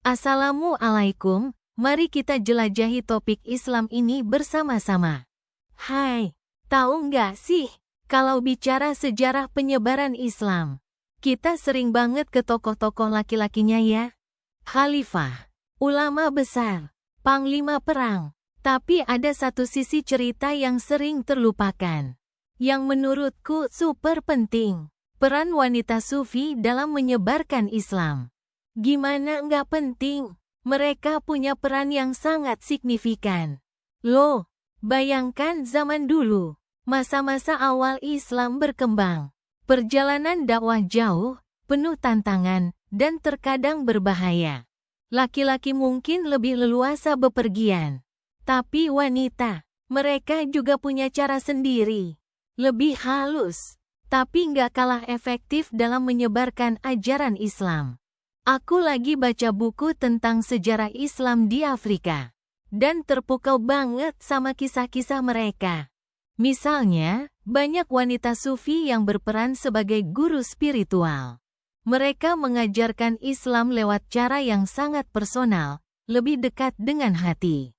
Assalamualaikum, mari kita jelajahi topik Islam ini bersama-sama. Hai, tahu nggak sih, kalau bicara sejarah penyebaran Islam, kita sering banget ke tokoh-tokoh laki-lakinya ya. Khalifah, ulama besar, panglima perang. Tapi ada satu sisi cerita yang sering terlupakan, yang menurutku super penting. Peran wanita sufi dalam menyebarkan Islam. Gimana nggak penting? Mereka punya peran yang sangat signifikan. Loh, bayangkan zaman dulu, masa-masa awal Islam berkembang. Perjalanan dakwah jauh, penuh tantangan, dan terkadang berbahaya. Laki-laki mungkin lebih leluasa bepergian. Tapi wanita, mereka juga punya cara sendiri. Lebih halus, tapi nggak kalah efektif dalam menyebarkan ajaran Islam. Aku lagi baca buku tentang sejarah Islam di Afrika, dan terpukau banget sama kisah-kisah mereka. Misalnya, banyak wanita sufi yang berperan sebagai guru spiritual. Mereka mengajarkan Islam lewat cara yang sangat personal, lebih dekat dengan hati.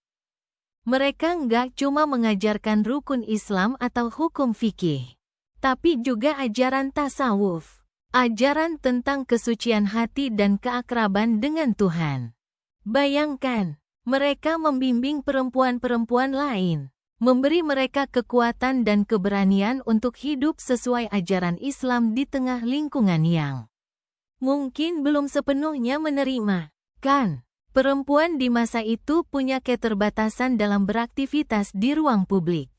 Mereka nggak cuma mengajarkan rukun Islam atau hukum fikih, tapi juga ajaran tasawuf. Ajaran tentang kesucian hati dan keakraban dengan Tuhan. Bayangkan, mereka membimbing perempuan-perempuan lain, memberi mereka kekuatan dan keberanian untuk hidup sesuai ajaran Islam di tengah lingkungan yang mungkin belum sepenuhnya menerima. Kan, perempuan di masa itu punya keterbatasan dalam beraktivitas di ruang publik.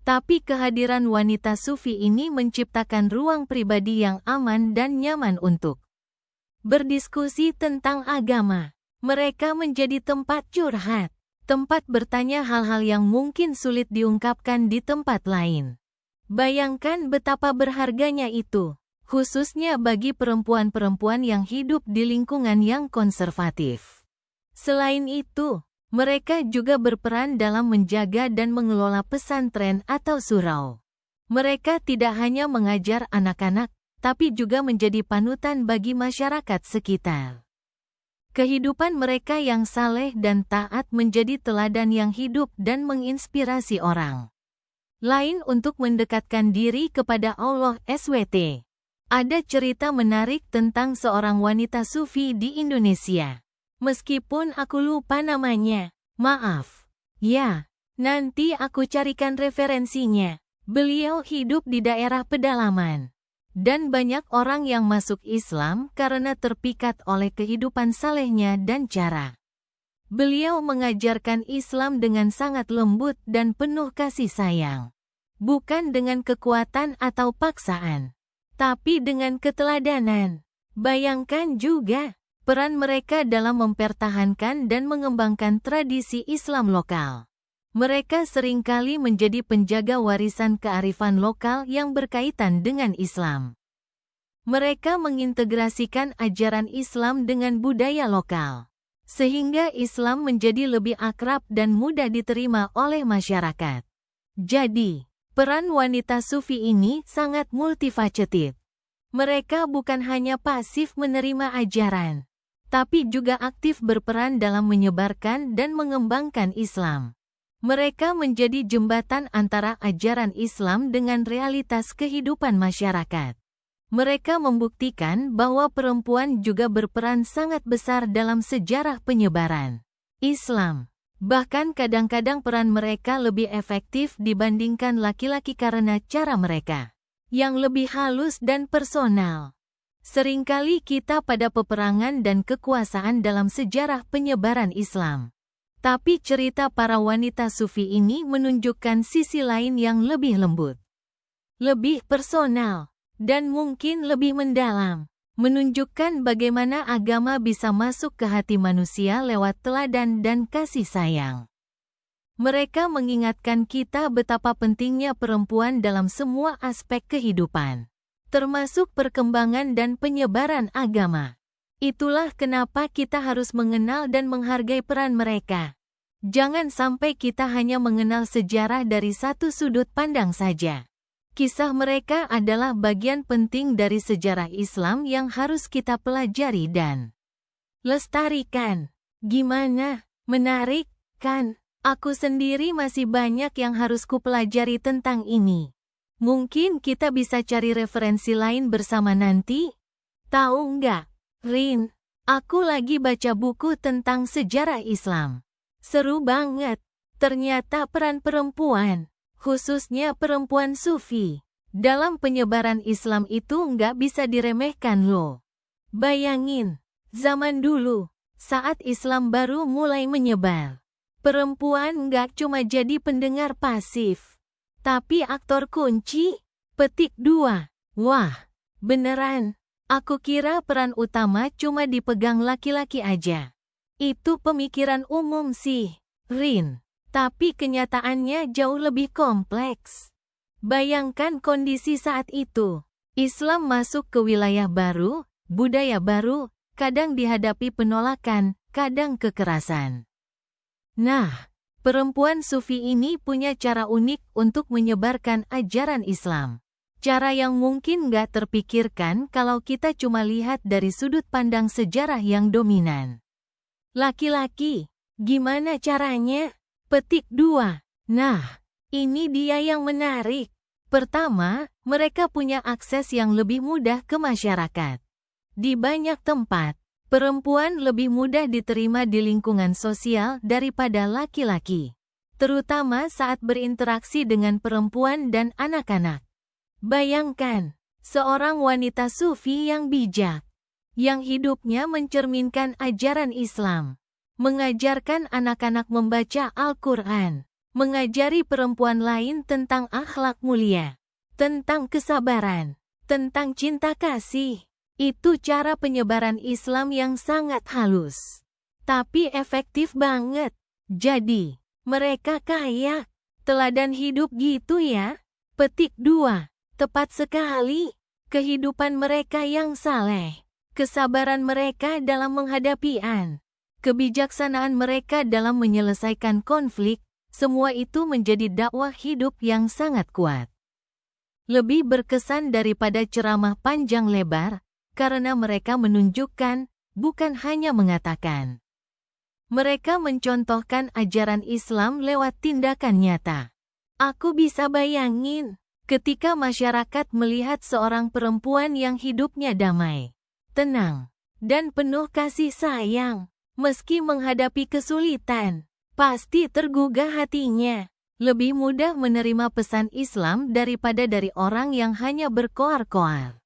Tapi kehadiran wanita sufi ini menciptakan ruang pribadi yang aman dan nyaman untuk berdiskusi tentang agama. Mereka menjadi tempat curhat, tempat bertanya hal-hal yang mungkin sulit diungkapkan di tempat lain. Bayangkan betapa berharganya itu, khususnya bagi perempuan-perempuan yang hidup di lingkungan yang konservatif. Selain itu, mereka juga berperan dalam menjaga dan mengelola pesantren atau surau. Mereka tidak hanya mengajar anak-anak, tapi juga menjadi panutan bagi masyarakat sekitar. Kehidupan mereka yang saleh dan taat menjadi teladan yang hidup dan menginspirasi orang lain untuk mendekatkan diri kepada Allah SWT. Ada cerita menarik tentang seorang wanita sufi di Indonesia. Meskipun aku lupa namanya, maaf. Ya, nanti aku carikan referensinya. Beliau hidup di daerah pedalaman. Dan banyak orang yang masuk Islam karena terpikat oleh kehidupan salehnya dan cara beliau mengajarkan Islam dengan sangat lembut dan penuh kasih sayang. Bukan dengan kekuatan atau paksaan, tapi dengan keteladanan. Bayangkan juga peran mereka dalam mempertahankan dan mengembangkan tradisi Islam lokal. Mereka seringkali menjadi penjaga warisan kearifan lokal yang berkaitan dengan Islam. Mereka mengintegrasikan ajaran Islam dengan budaya lokal, sehingga Islam menjadi lebih akrab dan mudah diterima oleh masyarakat. Jadi, peran wanita sufi ini sangat multifaceted. Mereka bukan hanya pasif menerima ajaran, tapi juga aktif berperan dalam menyebarkan dan mengembangkan Islam. Mereka menjadi jembatan antara ajaran Islam dengan realitas kehidupan masyarakat. Mereka membuktikan bahwa perempuan juga berperan sangat besar dalam sejarah penyebaran Islam. Bahkan kadang-kadang peran mereka lebih efektif dibandingkan laki-laki karena cara mereka yang lebih halus dan personal. Seringkali kita pada peperangan dan kekuasaan dalam sejarah penyebaran Islam. Tapi cerita para wanita sufi ini menunjukkan sisi lain yang lebih lembut, lebih personal, dan mungkin lebih mendalam. Menunjukkan bagaimana agama bisa masuk ke hati manusia lewat teladan dan kasih sayang. Mereka mengingatkan kita betapa pentingnya perempuan dalam semua aspek kehidupan, termasuk perkembangan dan penyebaran agama. Itulah kenapa kita harus mengenal dan menghargai peran mereka. Jangan sampai kita hanya mengenal sejarah dari satu sudut pandang saja. Kisah mereka adalah bagian penting dari sejarah Islam yang harus kita pelajari dan lestarikan. Gimana? Menarik, kan? Aku sendiri masih banyak yang harus kupelajari tentang ini. Mungkin kita bisa cari referensi lain bersama nanti? Tahu nggak, Rin? Aku lagi baca buku tentang sejarah Islam. Seru banget. Ternyata peran perempuan, khususnya perempuan Sufi, dalam penyebaran Islam itu nggak bisa diremehkan loh. Bayangin, zaman dulu, saat Islam baru mulai menyebar, perempuan nggak cuma jadi pendengar pasif, tapi aktor kunci. Petik 2. Wah, beneran. Aku kira peran utama cuma dipegang laki-laki aja. Itu pemikiran umum sih, Rin. Tapi kenyataannya jauh lebih kompleks. Bayangkan kondisi saat itu. Islam masuk ke wilayah baru, budaya baru, kadang dihadapi penolakan, kadang kekerasan. Nah, perempuan Sufi ini punya cara unik untuk menyebarkan ajaran Islam. Cara yang mungkin nggak terpikirkan kalau kita cuma lihat dari sudut pandang sejarah yang dominan. Laki-laki, gimana caranya? Petik 2. Nah, ini dia yang menarik. Pertama, mereka punya akses yang lebih mudah ke masyarakat. Di banyak tempat, perempuan lebih mudah diterima di lingkungan sosial daripada laki-laki, terutama saat berinteraksi dengan perempuan dan anak-anak. Bayangkan, seorang wanita Sufi yang bijak, yang hidupnya mencerminkan ajaran Islam, mengajarkan anak-anak membaca Al-Quran, mengajari perempuan lain tentang akhlak mulia, tentang kesabaran, tentang cinta kasih. Itu cara penyebaran Islam yang sangat halus, tapi efektif banget. Jadi, mereka kayak teladan hidup gitu ya. Petik 2. Tepat sekali. Kehidupan mereka yang saleh, kesabaran mereka dalam menghadapi kebijaksanaan mereka dalam menyelesaikan konflik, semua itu menjadi dakwah hidup yang sangat kuat. Lebih berkesan daripada ceramah panjang lebar, karena mereka menunjukkan, bukan hanya mengatakan. Mereka mencontohkan ajaran Islam lewat tindakan nyata. Aku bisa bayangin, ketika masyarakat melihat seorang perempuan yang hidupnya damai, tenang, dan penuh kasih sayang, meski menghadapi kesulitan, pasti tergugah hatinya. Lebih mudah menerima pesan Islam daripada dari orang yang hanya berkoar-koar.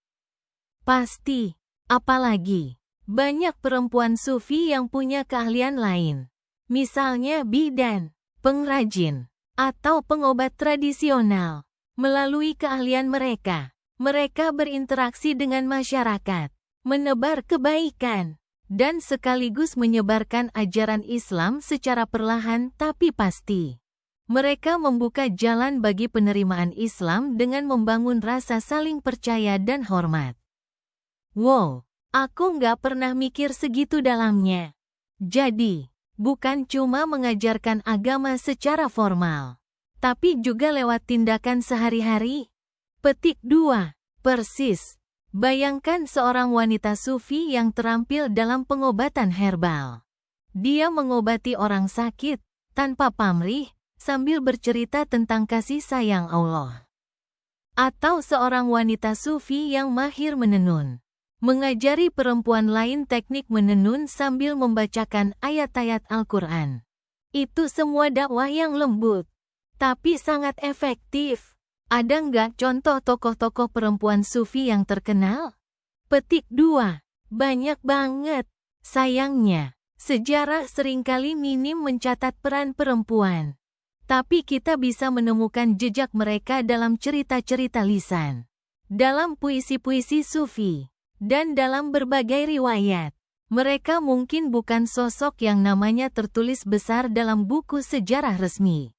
Pasti, apalagi, banyak perempuan Sufi yang punya keahlian lain. Misalnya bidan, pengrajin, atau pengobat tradisional. Melalui keahlian mereka, mereka berinteraksi dengan masyarakat, menebar kebaikan, dan sekaligus menyebarkan ajaran Islam secara perlahan tapi pasti. Mereka membuka jalan bagi penerimaan Islam dengan membangun rasa saling percaya dan hormat. Wow, aku nggak pernah mikir segitu dalamnya. Jadi, bukan cuma mengajarkan agama secara formal, tapi juga lewat tindakan sehari-hari. Petik 2. Persis. Bayangkan seorang wanita Sufi yang terampil dalam pengobatan herbal. Dia mengobati orang sakit, tanpa pamrih, sambil bercerita tentang kasih sayang Allah. Atau seorang wanita Sufi yang mahir menenun, mengajari perempuan lain teknik menenun sambil membacakan ayat-ayat Al-Quran. Itu semua dakwah yang lembut, tapi sangat efektif. Ada nggak contoh tokoh-tokoh perempuan Sufi yang terkenal? Petik 2. Banyak banget. Sayangnya, sejarah seringkali minim mencatat peran perempuan. Tapi kita bisa menemukan jejak mereka dalam cerita-cerita lisan, dalam puisi-puisi Sufi, dan dalam berbagai riwayat. Mereka mungkin bukan sosok yang namanya tertulis besar dalam buku sejarah resmi,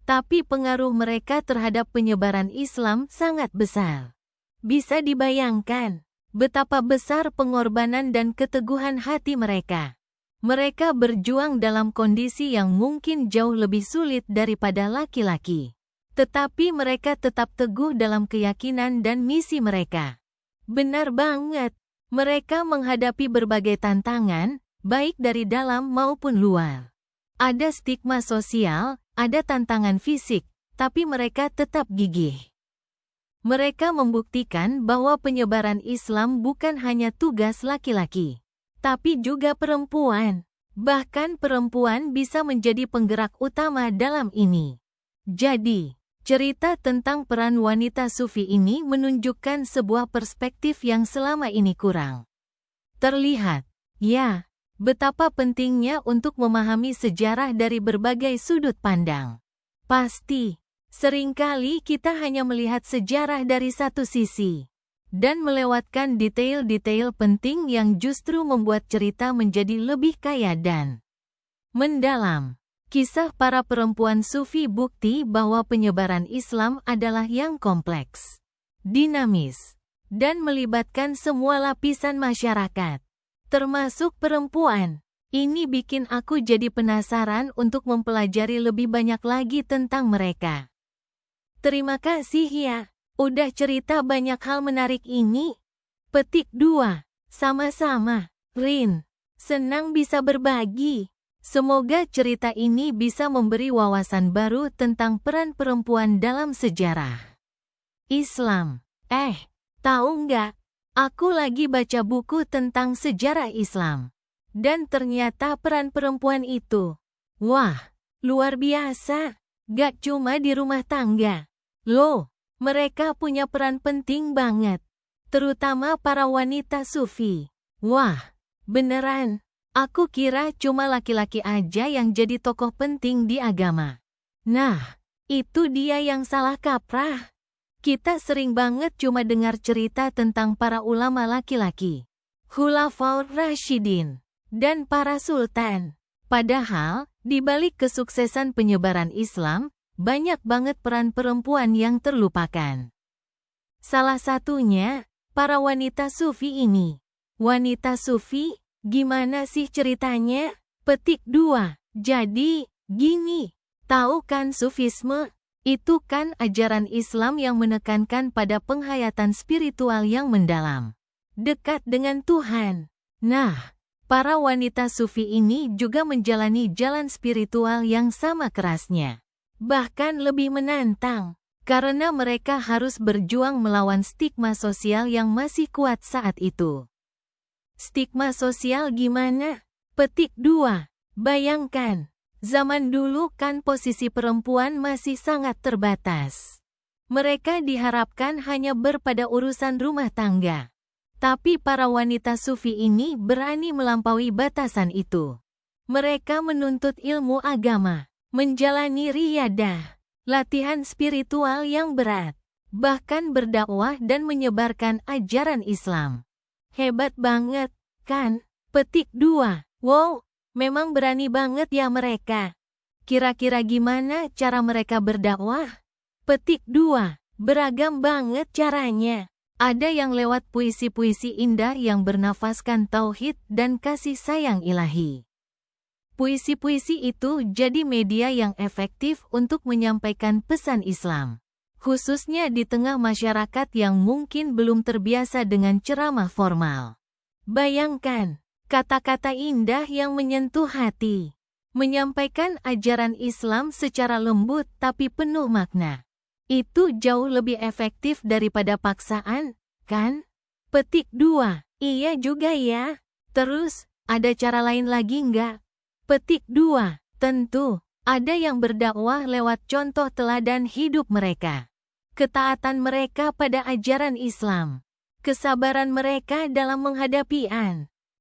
tapi pengaruh mereka terhadap penyebaran Islam sangat besar. Bisa dibayangkan betapa besar pengorbanan dan keteguhan hati mereka. Mereka berjuang dalam kondisi yang mungkin jauh lebih sulit daripada laki-laki. Tetapi mereka tetap teguh dalam keyakinan dan misi mereka. Benar banget, mereka menghadapi berbagai tantangan, baik dari dalam maupun luar. Ada stigma sosial, ada tantangan fisik, tapi mereka tetap gigih. Mereka membuktikan bahwa penyebaran Islam bukan hanya tugas laki-laki, tapi juga perempuan. Bahkan perempuan bisa menjadi penggerak utama dalam ini. Jadi, cerita tentang peran wanita sufi ini menunjukkan sebuah perspektif yang selama ini kurang terlihat. Ya, betapa pentingnya untuk memahami sejarah dari berbagai sudut pandang. Pasti, seringkali kita hanya melihat sejarah dari satu sisi dan melewatkan detail-detail penting yang justru membuat cerita menjadi lebih kaya dan mendalam. Kisah para perempuan sufi bukti bahwa penyebaran Islam adalah yang kompleks, dinamis, dan melibatkan semua lapisan masyarakat, termasuk perempuan. Ini bikin aku jadi penasaran untuk mempelajari lebih banyak lagi tentang mereka. Terima kasih ya, udah cerita banyak hal menarik ini. Petik 2. Sama-sama, Rin. Senang bisa berbagi. Semoga cerita ini bisa memberi wawasan baru tentang peran perempuan dalam sejarah Islam. Tahu nggak? Aku lagi baca buku tentang sejarah Islam. Dan ternyata peran perempuan itu, wah, luar biasa. Gak cuma di rumah tangga. Loh, mereka punya peran penting banget. Terutama para wanita sufi. Wah, beneran. Aku kira cuma laki-laki aja yang jadi tokoh penting di agama. Nah, itu dia yang salah kaprah. Kita sering banget cuma dengar cerita tentang para ulama laki-laki, Khulafaur Rasyidin, dan para sultan. Padahal, di balik kesuksesan penyebaran Islam, banyak banget peran perempuan yang terlupakan. Salah satunya, para wanita sufi ini. Wanita sufi? Gimana sih ceritanya? Petik 2. Jadi, gini. Tahu kan sufisme? Itu kan ajaran Islam yang menekankan pada penghayatan spiritual yang mendalam, dekat dengan Tuhan. Nah, para wanita sufi ini juga menjalani jalan spiritual yang sama kerasnya. Bahkan lebih menantang, karena mereka harus berjuang melawan stigma sosial yang masih kuat saat itu. Stigma sosial gimana? Petik 2. Bayangkan, zaman dulu kan posisi perempuan masih sangat terbatas. Mereka diharapkan hanya berpada urusan rumah tangga. Tapi para wanita sufi ini berani melampaui batasan itu. Mereka menuntut ilmu agama, menjalani riyadah, latihan spiritual yang berat, bahkan berdakwah dan menyebarkan ajaran Islam. Hebat banget, kan? Petik 2. Wow, memang berani banget ya mereka. Kira-kira gimana cara mereka berdakwah? Petik 2. Beragam banget caranya. Ada yang lewat puisi-puisi indah yang bernafaskan tauhid dan kasih sayang ilahi. Puisi-puisi itu jadi media yang efektif untuk menyampaikan pesan Islam, khususnya di tengah masyarakat yang mungkin belum terbiasa dengan ceramah formal. Bayangkan, kata-kata indah yang menyentuh hati, menyampaikan ajaran Islam secara lembut tapi penuh makna. Itu jauh lebih efektif daripada paksaan, kan? Petik 2. Iya juga ya. Terus, ada cara lain lagi nggak? Petik 2. Tentu, ada yang berdakwah lewat contoh teladan hidup mereka. Ketaatan mereka pada ajaran Islam. Kesabaran mereka dalam menghadapi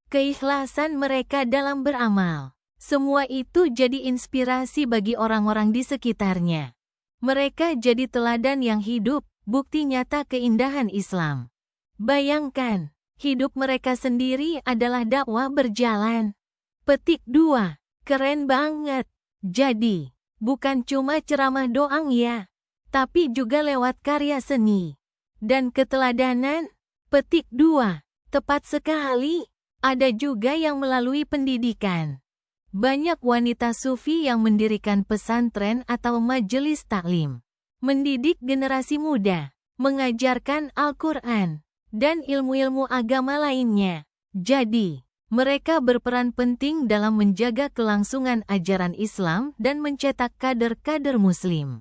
keikhlasan mereka dalam beramal. Semua itu jadi inspirasi bagi orang-orang di sekitarnya. Mereka jadi teladan yang hidup, bukti nyata keindahan Islam. Bayangkan, hidup mereka sendiri adalah dakwah berjalan. Petik 2. Keren banget. Jadi, bukan cuma ceramah doang ya, tapi juga lewat karya seni dan keteladanan. Petik 2. Tepat sekali. Ada juga yang melalui pendidikan. Banyak wanita sufi yang mendirikan pesantren atau majelis taklim, mendidik generasi muda, mengajarkan Al-Quran, dan ilmu-ilmu agama lainnya. Jadi, Mereka berperan penting dalam menjaga kelangsungan ajaran Islam dan mencetak kader-kader Muslim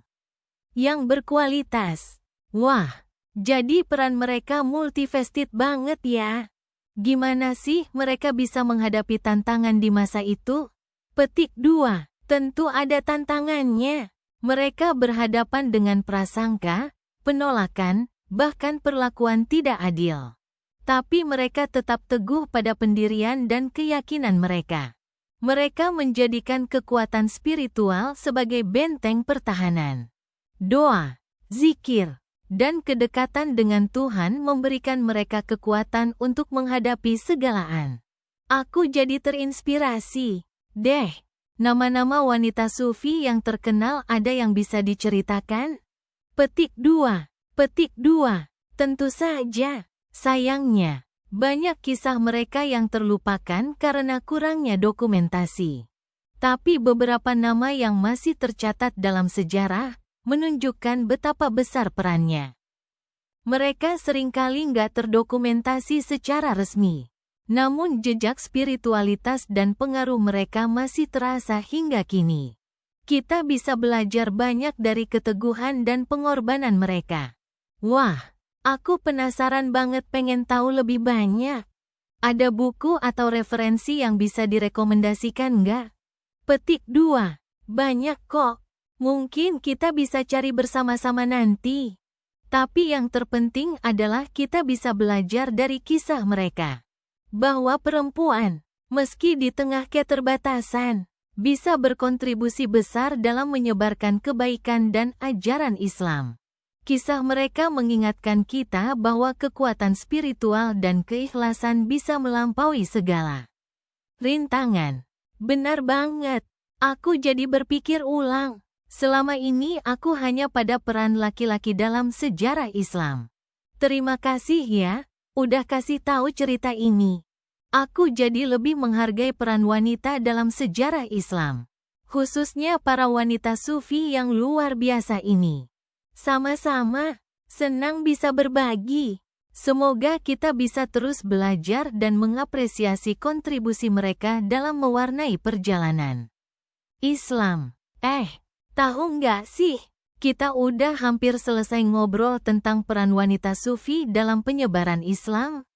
yang berkualitas. Wah, jadi peran mereka multifaceted banget ya. Gimana sih mereka bisa menghadapi tantangan di masa itu? Petik 2. Tentu ada tantangannya. Mereka berhadapan dengan prasangka, penolakan, bahkan perlakuan tidak adil. Tapi mereka tetap teguh pada pendirian dan keyakinan mereka. Mereka menjadikan kekuatan spiritual sebagai benteng pertahanan. Doa, zikir, dan kedekatan dengan Tuhan memberikan mereka kekuatan untuk menghadapi segalaan. Aku jadi terinspirasi. Deh, nama-nama wanita sufi yang terkenal ada yang bisa diceritakan? Petik 2. Tentu saja. Sayangnya, banyak kisah mereka yang terlupakan karena kurangnya dokumentasi. Tapi beberapa nama yang masih tercatat dalam sejarah menunjukkan betapa besar perannya. Mereka seringkali nggak terdokumentasi secara resmi. Namun jejak spiritualitas dan pengaruh mereka masih terasa hingga kini. Kita bisa belajar banyak dari keteguhan dan pengorbanan mereka. Wah, aku penasaran banget pengen tahu lebih banyak. Ada buku atau referensi yang bisa direkomendasikan nggak? Petik 2. Banyak kok. Mungkin kita bisa cari bersama-sama nanti. Tapi yang terpenting adalah kita bisa belajar dari kisah mereka. Bahwa perempuan, meski di tengah keterbatasan, bisa berkontribusi besar dalam menyebarkan kebaikan dan ajaran Islam. Kisah mereka mengingatkan kita bahwa kekuatan spiritual dan keikhlasan bisa melampaui segala rintangan. Benar banget. Aku jadi berpikir ulang. Selama ini aku hanya pada peran laki-laki dalam sejarah Islam. Terima kasih ya, udah kasih tahu cerita ini. Aku jadi lebih menghargai peran wanita dalam sejarah Islam. Khususnya para wanita sufi yang luar biasa ini. Sama-sama, senang bisa berbagi. Semoga kita bisa terus belajar dan mengapresiasi kontribusi mereka dalam mewarnai perjalanan Islam. Tahu nggak sih, kita udah hampir selesai ngobrol tentang peran wanita sufi dalam penyebaran Islam.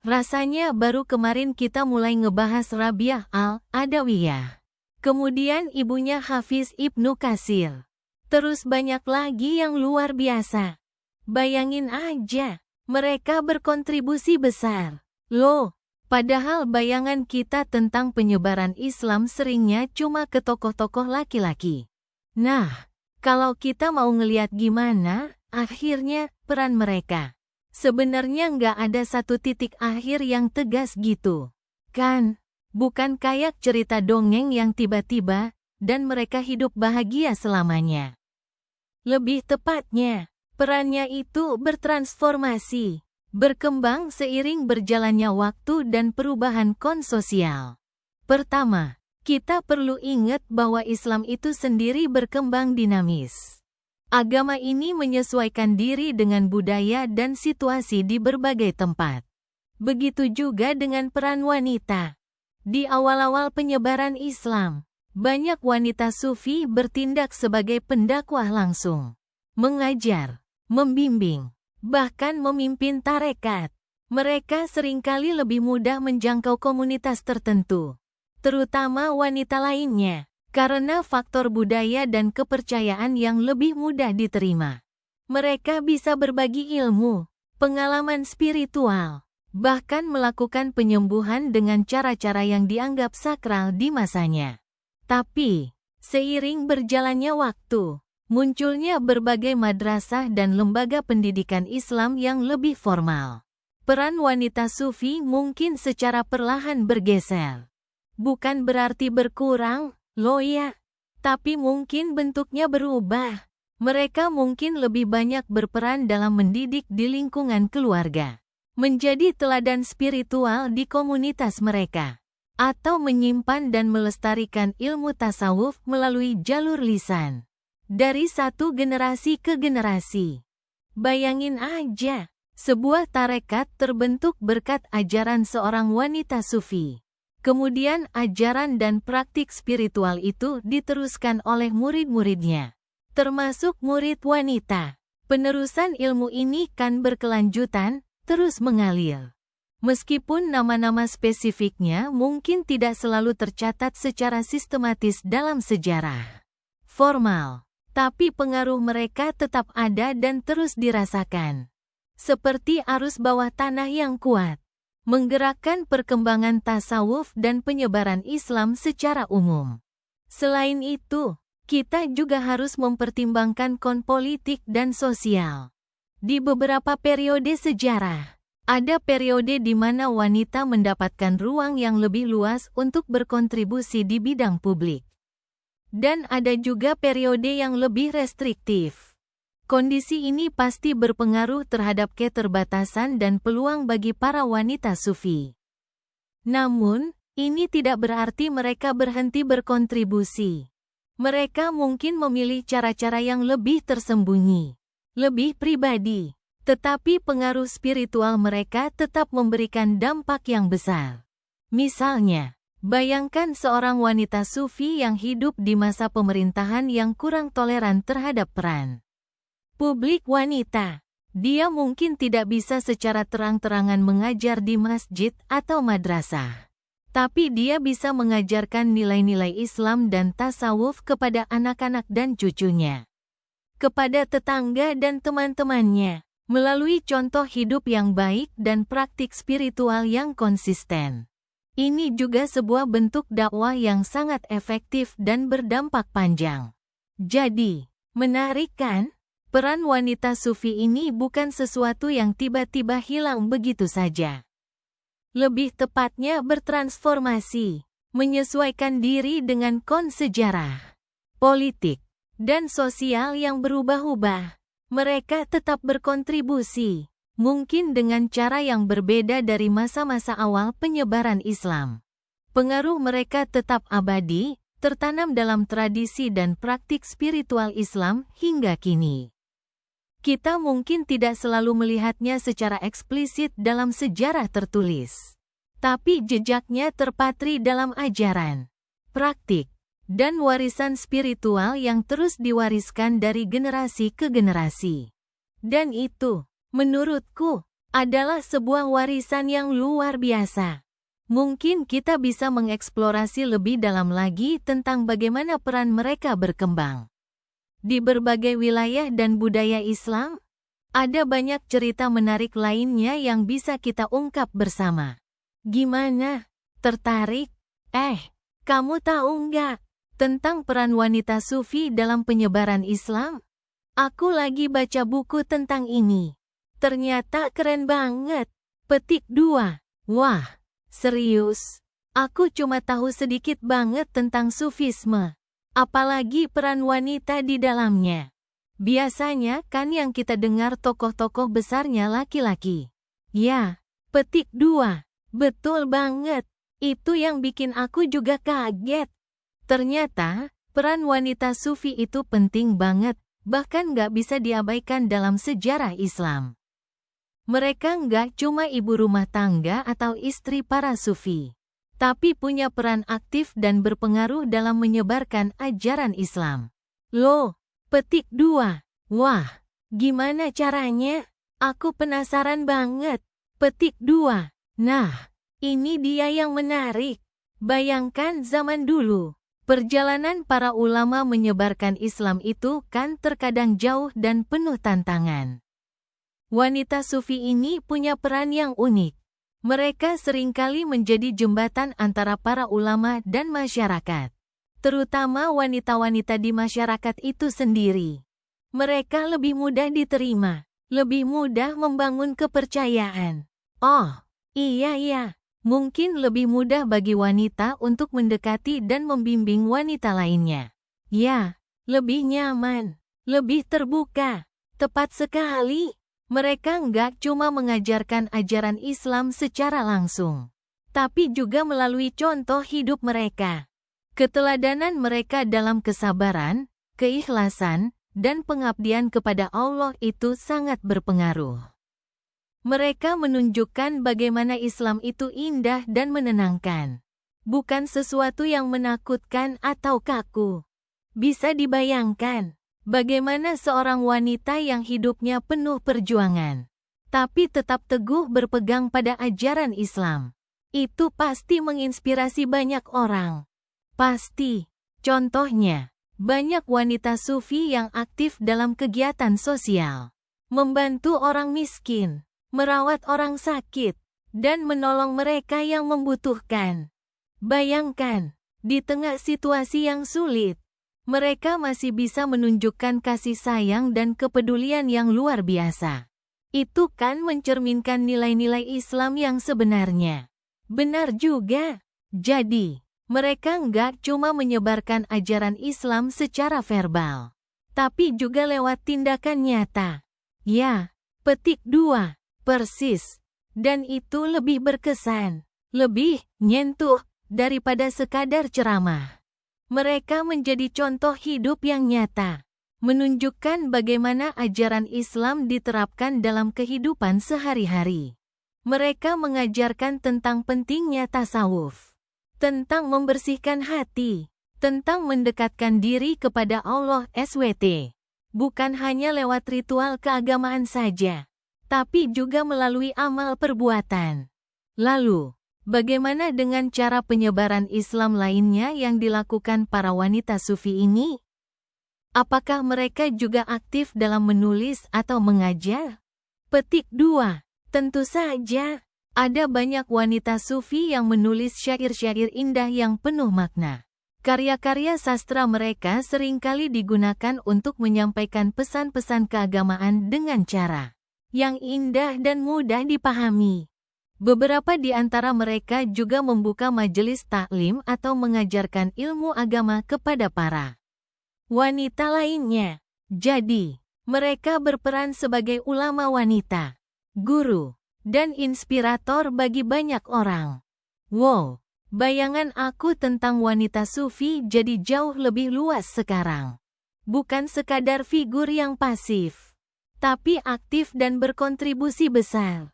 Rasanya baru kemarin kita mulai ngebahas Rabi'ah al-Adawiyah. Kemudian ibunya Hafiz Ibnu Katsir. Terus banyak lagi yang luar biasa. Bayangin aja, mereka berkontribusi besar. Loh, padahal bayangan kita tentang penyebaran Islam seringnya cuma ke tokoh-tokoh laki-laki. Nah, kalau kita mau ngeliat gimana, akhirnya, peran mereka. Sebenarnya nggak ada satu titik akhir yang tegas gitu. Kan? Bukan kayak cerita dongeng yang tiba-tiba, dan mereka hidup bahagia selamanya. Lebih tepatnya, perannya itu bertransformasi, berkembang seiring berjalannya waktu dan perubahan konsosial. Pertama, kita perlu ingat bahwa Islam itu sendiri berkembang dinamis. Agama ini menyesuaikan diri dengan budaya dan situasi di berbagai tempat. Begitu juga dengan peran wanita. Di awal-awal penyebaran Islam, banyak wanita sufi bertindak sebagai pendakwah langsung, mengajar, membimbing, bahkan memimpin tarekat. Mereka seringkali lebih mudah menjangkau komunitas tertentu, terutama wanita lainnya, karena faktor budaya dan kepercayaan yang lebih mudah diterima. Mereka bisa berbagi ilmu, pengalaman spiritual, bahkan melakukan penyembuhan dengan cara-cara yang dianggap sakral di masanya. Tapi, seiring berjalannya waktu, munculnya berbagai madrasah dan lembaga pendidikan Islam yang lebih formal. Peran wanita sufi mungkin secara perlahan bergeser. Bukan berarti berkurang, loh ya. Tapi mungkin bentuknya berubah. Mereka mungkin lebih banyak berperan dalam mendidik di lingkungan keluarga. Menjadi teladan spiritual di komunitas mereka. Atau menyimpan dan melestarikan ilmu tasawuf melalui jalur lisan. Dari satu generasi ke generasi. Bayangin aja, Sebuah tarekat terbentuk berkat ajaran seorang wanita sufi. Kemudian ajaran dan praktik spiritual itu diteruskan oleh murid-muridnya, termasuk murid wanita. Penerusan ilmu ini kan berkelanjutan, terus mengalir. Meskipun nama-nama spesifiknya mungkin tidak selalu tercatat secara sistematis dalam sejarah formal, tapi pengaruh mereka tetap ada dan terus dirasakan. Seperti arus bawah tanah yang kuat, menggerakkan perkembangan tasawuf dan penyebaran Islam secara umum. Selain itu, kita juga harus mempertimbangkan politik dan sosial. Di beberapa periode sejarah, ada periode di mana wanita mendapatkan ruang yang lebih luas untuk berkontribusi di bidang publik. Dan ada juga periode yang lebih restriktif. Kondisi ini pasti berpengaruh terhadap keterbatasan dan peluang bagi para wanita sufi. Namun, ini tidak berarti mereka berhenti berkontribusi. Mereka mungkin memilih cara-cara yang lebih tersembunyi, lebih pribadi. Tetapi pengaruh spiritual mereka tetap memberikan dampak yang besar. Misalnya, bayangkan seorang wanita sufi yang hidup di masa pemerintahan yang kurang toleran terhadap peran publik wanita. Dia mungkin tidak bisa secara terang-terangan mengajar di masjid atau madrasah. Tapi dia bisa mengajarkan nilai-nilai Islam dan tasawuf kepada anak-anak dan cucunya, kepada tetangga dan teman-temannya, melalui contoh hidup yang baik dan praktik spiritual yang konsisten. Ini juga sebuah bentuk dakwah yang sangat efektif dan berdampak panjang. Jadi, menarik kan? Peran wanita sufi ini bukan sesuatu yang tiba-tiba hilang begitu saja. Lebih tepatnya bertransformasi, menyesuaikan diri dengan sejarah, politik, dan sosial yang berubah-ubah. Mereka tetap berkontribusi, mungkin dengan cara yang berbeda dari masa-masa awal penyebaran Islam. Pengaruh mereka tetap abadi, tertanam dalam tradisi dan praktik spiritual Islam hingga kini. Kita mungkin tidak selalu melihatnya secara eksplisit dalam sejarah tertulis, tapi jejaknya terpatri dalam ajaran, praktik, dan warisan spiritual yang terus diwariskan dari generasi ke generasi. Dan itu, menurutku, adalah sebuah warisan yang luar biasa. Mungkin kita bisa mengeksplorasi lebih dalam lagi tentang bagaimana peran mereka berkembang di berbagai wilayah dan budaya Islam. Ada banyak cerita menarik lainnya yang bisa kita ungkap bersama. Gimana? Tertarik? Kamu tahu nggak tentang peran wanita sufi dalam penyebaran Islam? Aku lagi baca buku tentang ini. Ternyata keren banget. Petik 2. Wah, serius? Aku cuma tahu sedikit banget tentang sufisme. Apalagi peran wanita di dalamnya. Biasanya kan yang kita dengar tokoh-tokoh besarnya laki-laki. Ya, petik 2. Betul banget. Itu yang bikin aku juga kaget. Ternyata, peran wanita sufi itu penting banget, bahkan nggak bisa diabaikan dalam sejarah Islam. Mereka nggak cuma ibu rumah tangga atau istri para sufi, tapi punya peran aktif dan berpengaruh dalam menyebarkan ajaran Islam. Loh, petik 2. Wah, gimana caranya? Aku penasaran banget. Petik 2. Nah, ini dia yang menarik. Bayangkan zaman dulu. Perjalanan para ulama menyebarkan Islam itu kan terkadang jauh dan penuh tantangan. Wanita sufi ini punya peran yang unik. Mereka seringkali menjadi jembatan antara para ulama dan masyarakat, terutama wanita-wanita di masyarakat itu sendiri. Mereka lebih mudah diterima, lebih mudah membangun kepercayaan. Oh, iya. Mungkin lebih mudah bagi wanita untuk mendekati dan membimbing wanita lainnya. Ya, lebih nyaman, lebih terbuka. Tepat sekali. Mereka nggak cuma mengajarkan ajaran Islam secara langsung, tapi juga melalui contoh hidup mereka. Keteladanan mereka dalam kesabaran, keikhlasan, dan pengabdian kepada Allah itu sangat berpengaruh. Mereka menunjukkan bagaimana Islam itu indah dan menenangkan. Bukan sesuatu yang menakutkan atau kaku. Bisa dibayangkan bagaimana seorang wanita yang hidupnya penuh perjuangan, tapi tetap teguh berpegang pada ajaran Islam. Itu pasti menginspirasi banyak orang. Pasti. Contohnya, banyak wanita sufi yang aktif dalam kegiatan sosial, membantu orang miskin, merawat orang sakit, dan menolong mereka yang membutuhkan. Bayangkan, di tengah situasi yang sulit, mereka masih bisa menunjukkan kasih sayang dan kepedulian yang luar biasa. Itu kan mencerminkan nilai-nilai Islam yang sebenarnya. Benar juga. Jadi, mereka nggak cuma menyebarkan ajaran Islam secara verbal, tapi juga lewat tindakan nyata. Ya, petik 2, persis. Dan itu lebih berkesan, lebih nyentuh daripada sekadar ceramah. Mereka menjadi contoh hidup yang nyata, menunjukkan bagaimana ajaran Islam diterapkan dalam kehidupan sehari-hari. Mereka mengajarkan tentang pentingnya tasawuf, tentang membersihkan hati, tentang mendekatkan diri kepada Allah SWT. Bukan hanya lewat ritual keagamaan saja, tapi juga melalui amal perbuatan. Lalu, bagaimana dengan cara penyebaran Islam lainnya yang dilakukan para wanita sufi ini? Apakah mereka juga aktif dalam menulis atau mengajar? Petik 2. Tentu saja, ada banyak wanita sufi yang menulis syair-syair indah yang penuh makna. Karya-karya sastra mereka seringkali digunakan untuk menyampaikan pesan-pesan keagamaan dengan cara yang indah dan mudah dipahami. Beberapa di antara mereka juga membuka majelis taklim atau mengajarkan ilmu agama kepada para wanita lainnya. Jadi, mereka berperan sebagai ulama wanita, guru, dan inspirator bagi banyak orang. Wow, bayangan aku tentang wanita sufi jadi jauh lebih luas sekarang. Bukan sekadar figur yang pasif, tapi aktif dan berkontribusi besar.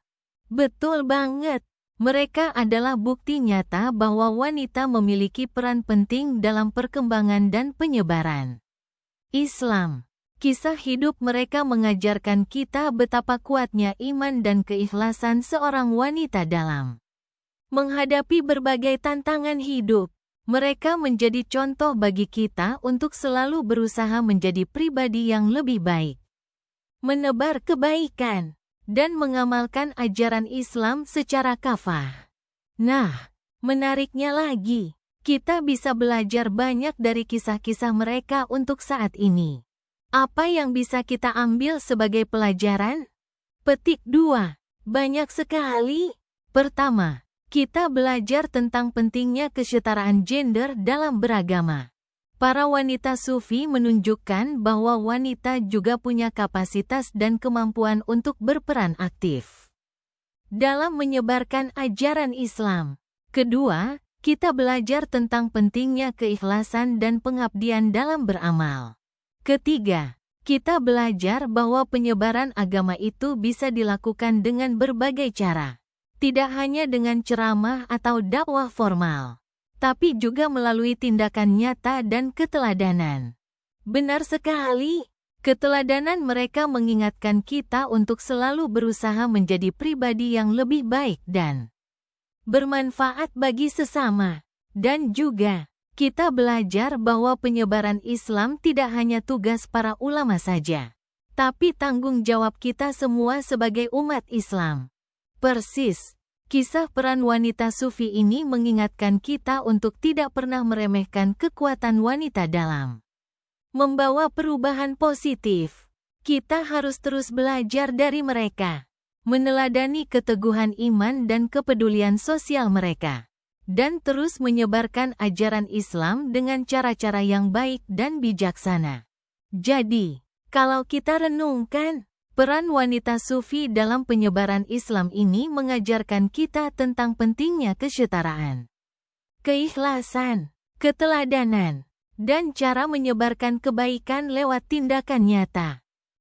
Betul banget, mereka adalah bukti nyata bahwa wanita memiliki peran penting dalam perkembangan dan penyebaran Islam. Kisah hidup mereka mengajarkan kita betapa kuatnya iman dan keikhlasan seorang wanita dalam menghadapi berbagai tantangan hidup. Mereka menjadi contoh bagi kita untuk selalu berusaha menjadi pribadi yang lebih baik, menebar kebaikan, dan mengamalkan ajaran Islam secara kafah. Nah, menariknya lagi, kita bisa belajar banyak dari kisah-kisah mereka untuk saat ini. Apa yang bisa kita ambil sebagai pelajaran? Petik 2. Banyak sekali. Pertama, kita belajar tentang pentingnya kesetaraan gender dalam beragama. Para wanita sufi menunjukkan bahwa wanita juga punya kapasitas dan kemampuan untuk berperan aktif dalam menyebarkan ajaran Islam. Kedua, kita belajar tentang pentingnya keikhlasan dan pengabdian dalam beramal. Ketiga, kita belajar bahwa penyebaran agama itu bisa dilakukan dengan berbagai cara. Tidak hanya dengan ceramah atau dakwah formal, tapi juga melalui tindakan nyata dan keteladanan. Benar sekali, keteladanan mereka mengingatkan kita untuk selalu berusaha menjadi pribadi yang lebih baik dan bermanfaat bagi sesama. Dan juga, kita belajar bahwa penyebaran Islam tidak hanya tugas para ulama saja, tapi tanggung jawab kita semua sebagai umat Islam. Persis, kisah peran wanita sufi ini mengingatkan kita untuk tidak pernah meremehkan kekuatan wanita dalam membawa perubahan positif. Kita harus terus belajar dari mereka, meneladani keteguhan iman dan kepedulian sosial mereka, dan terus menyebarkan ajaran Islam dengan cara-cara yang baik dan bijaksana. Jadi, kalau kita renungkan, peran wanita sufi dalam penyebaran Islam ini mengajarkan kita tentang pentingnya kesetaraan, keikhlasan, keteladanan, dan cara menyebarkan kebaikan lewat tindakan nyata.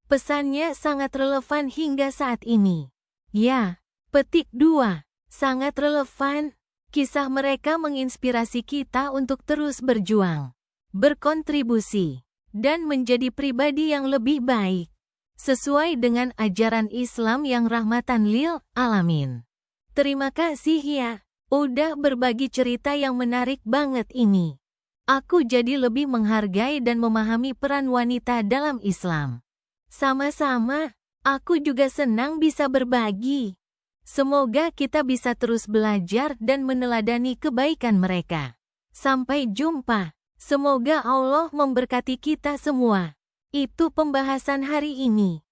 Pesannya sangat relevan hingga saat ini. Ya, petik 2. Sangat relevan. Kisah mereka menginspirasi kita untuk terus berjuang, berkontribusi, dan menjadi pribadi yang lebih baik, sesuai dengan ajaran Islam yang rahmatan lil alamin. Terima kasih ya, udah berbagi cerita yang menarik banget ini. Aku jadi lebih menghargai dan memahami peran wanita dalam Islam. Sama-sama, aku juga senang bisa berbagi. Semoga kita bisa terus belajar dan meneladani kebaikan mereka. Sampai jumpa. Semoga Allah memberkati kita semua. Itu pembahasan hari ini.